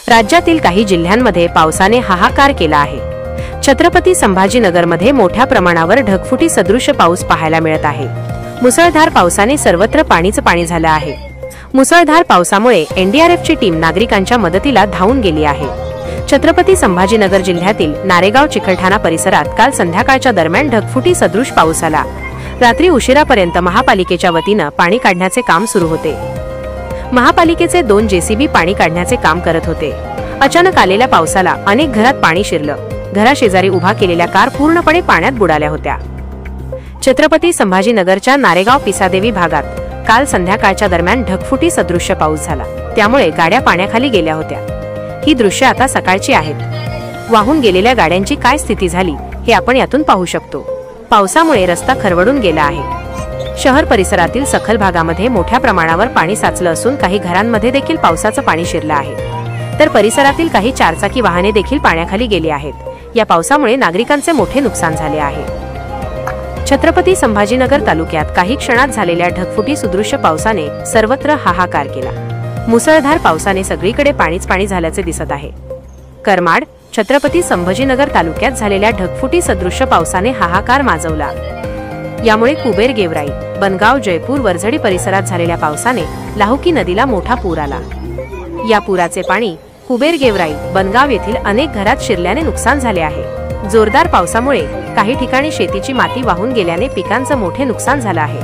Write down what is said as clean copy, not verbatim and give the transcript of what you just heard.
राज्यातील काही जिल्ह्यांमध्ये पावसाने हाहाकार केला आहे। छत्रपती संभाजीनगरमध्ये मोठ्या प्रमाणावर ढगफुटी सदृश पाऊस पाहायला मिळत आहे। मुसळधार पावसाने सर्वत्र पाणीच पाणी झालं आहे। मुसळधार पावसामुळे एनडीआरएफची टीम नागरिकांच्या मदतीला धावून गेली आहे। छत्रपती संभाजीनगर जिल्ह्यातील नारेगाव चिकलठाणा परिसरात काल संध्याकाळच्या दरम्यान ढगफुटी सदृश पाऊस आला। रात्री उशिरापर्यंत महापालिकेच्या वतीने पाणी काढण्याचे काम सुरू होते। महापालिकेचे 2 जेसीबी पाणी काढण्याचे काम करत होते। अचानक आलेल्या पावसाला अनेक घरात पाणी शिरलं। घराशेजारी उभा केलेल्या कार पूर्णपणे पाण्यात बुडाल्या होत्या। छत्रपती संभाजीनगरच्या नारेगाव पिसादेवी भागात काल संध्याकाळच्या दरम्यान ढगफुटी सदृश्य पाऊस झाला, त्यामुळे गाड्या पाण्याखाली गेल्या होत्या। ही दृश्ये आता सकाळची आहेत। वाहून गेलेल्या गाड्यांची काय स्थिती झाली हे आपण यातून पाहू शकतो। पावसामुळे रस्ता खरवडून गेला आहे। शहर परिसरातील सखल भागामध्ये मोठ्या प्रमाणावर पाणी साचलं असून काही घरांमध्ये देखील पावसाचं पाणी शिरलं आहे, तर परिसरातील काही चारचाकी वाहने देखील पाण्याखाली गेली आहेत। या पावसामुळे नागरिकांचे मोठे नुकसान झाले आहे। छत्रपती संभाजीनगर तालुक्यात काही क्षणात झालेल्या ढगफुटी सदृश्य पावसाने सर्वत्र हाहाकार केला। मुसळधार पावसाने सगळीकडे पाणीच पाणी झाल्याचे दिसत आहे। करमाड, छत्रपती संभाजीनगर तालुक्यात झालेल्या ढगफुटी सदृश्य पावसाने हाहाकार माजवला। यामुळे कुबेर गेवराई, बनगाव, जयपूर, वरझडी परिसरात झालेल्या पावसाने लाहुकी नदीला मोठा पूर आला। या पुराचे पाणी कुबेर गेवराई, बनगाव येथील अनेक घरात शिरल्याने नुकसान झाले आहे। जोरदार पावसामुळे काही ठिकाणी शेतीची माती वाहून गेल्याने पिकांचे मोठे नुकसान झाले आहे।